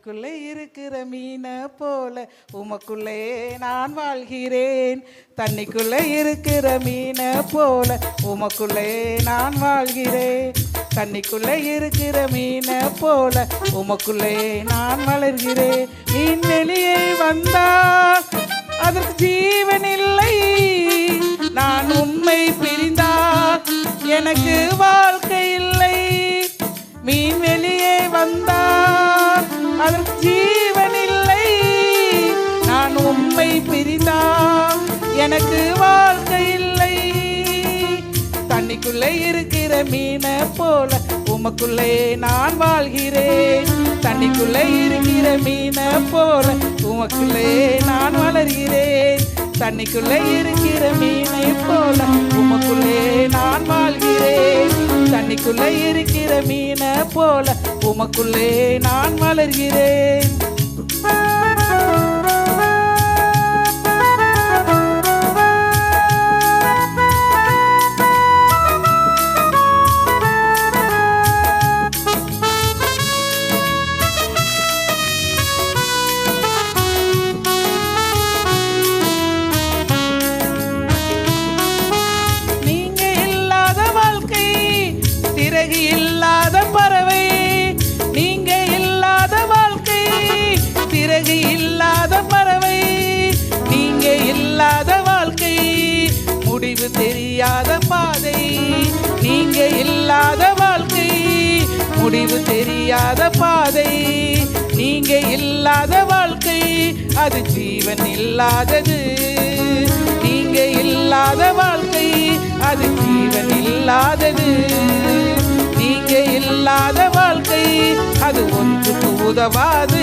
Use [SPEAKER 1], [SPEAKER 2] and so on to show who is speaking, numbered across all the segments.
[SPEAKER 1] தண்ணிக்குள்ளே இருக்கிற மீனை போல உமக்குள்ளே நான் வாழ்கிறேன். தண்ணிக்குள்ளே இருக்கிற மீனை போல உமக்குள்ளே நான் வாழ்கிறேன். தண்ணிக்குள்ளே இருக்கிற மீனை போல உமக்குள்ளே நான் வளர்கிறேன். மீன் வெளியே வந்தால் அதற்கு ஜீவன் இல்லை. நான் உம்மை பிரிந்தால் எனக்கு வாழ்க்கை இல்லை. மீன் வெளியே வந்தால் அதற்கு ஜீவன் இல்லை. நான் உம்மை பிரிந்தால் எனக்கு வாழ்க்கை இல்லை. தண்ணிக்குள்ளே இருக்கிற மீனை போல உமக்குள்ளே நான் வாழ்கிறேன். தண்ணிக்குள்ளே இருக்கிற மீனை போல உமக்குள்ளே நான் வளர்கிறேன். தண்ணிக்குள்ளே இருக்கிற மீனை போல உமக்குள்ளே நான் வாழ்கிறேன். தண்ணிக்குள்ளே இருக்கிற மீனை போல உமக்குள்ளே நான் வளர்கிறேன். சிறகு இல்லாத பறவை நீங்க இல்லாத வாழ்க்கை. சிறகு இல்லாத பறவை நீங்க இல்லாத வாழ்க்கை. முடிவு தெரியாத பாதை நீங்க இல்லாத வாழ்க்கை. முடிவு தெரியாத பாதை நீங்க இல்லாத வாழ்க்கை. அது ஜீவன் இல்லாதது. நீங்க இல்லாத வாழ்க்கை அது ஜீவன் இல்லாதது. நீங்க இல்லாத வாழ்க்கை அது ஒன்றுக்கு உதவாது.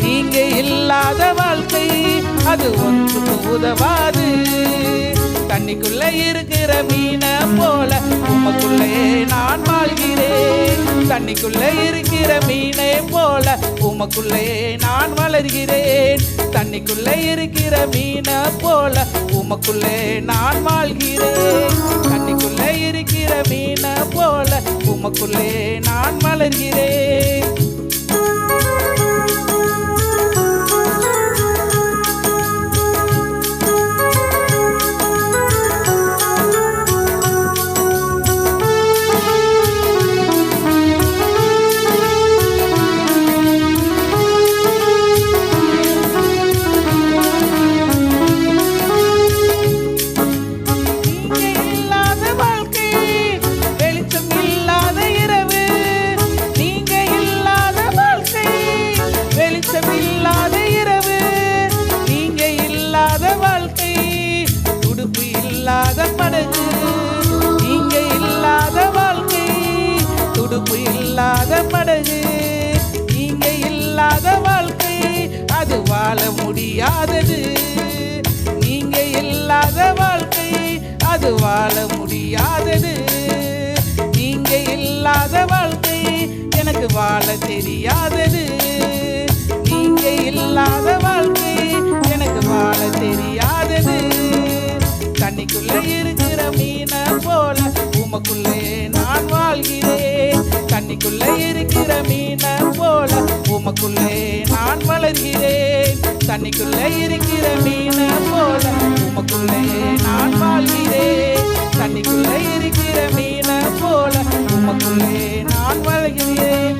[SPEAKER 1] நீங்க இல்லாத வாழ்க்கை அது ஒன்றுக்கு உதவாது. தண்ணிக்குள்ளே இருக்கிற மீனை போல உமக்குள்ளே நான் வாழ்கிறேன். தண்ணிக்குள்ளே இருக்கிற மீனை போல உமக்குள்ளே நான் வளர்கிறேன். தண்ணிக்குள்ளே இருக்கிற மீனை போல உமக்குள்ளே நான் வாழ்கிறேன். தண்ணிக்குள்ளே இருக்கிற மீனை போல உமக்குள்ளே நான் வளர்கிறேன். இல்லாத இரவு நீங்க இல்லாத வாழ்க்கை. துடுப்பு இல்லாத படகு நீங்க இல்லாத வாழ்க்கை. துடுப்பு இல்லாத படகு நீங்க இல்லாத வாழ்க்கை. அது வாழ முடியாதது. நீங்க இல்லாத வாழ்க்கை அது வாழ முடியாதது. நீங்க இல்லாத வாழ்க்கை எனக்கு வாழ தெரியாதது. நீங்க இல்லாத வாழ்க்கை எனக்கு வாழ தெரியாதது. தண்ணிக்குள்ளே இருக்கிற மீனை போல உமக்குள்ளே நான் வாழ்கிறேன். தண்ணிக்குள்ளே இருக்கிற மீனை போல உமக்குள்ளே நான் வளர்கிறேன். தண்ணிக்குள்ளே இருக்கிற மீனை போல உமக்குள்ளே நான் வாழ்கிறேன். தண்ணிக்குள்ளே இருக்கிற மீனை போல உமக்குள்ளே நான் வளர்கிறேன்.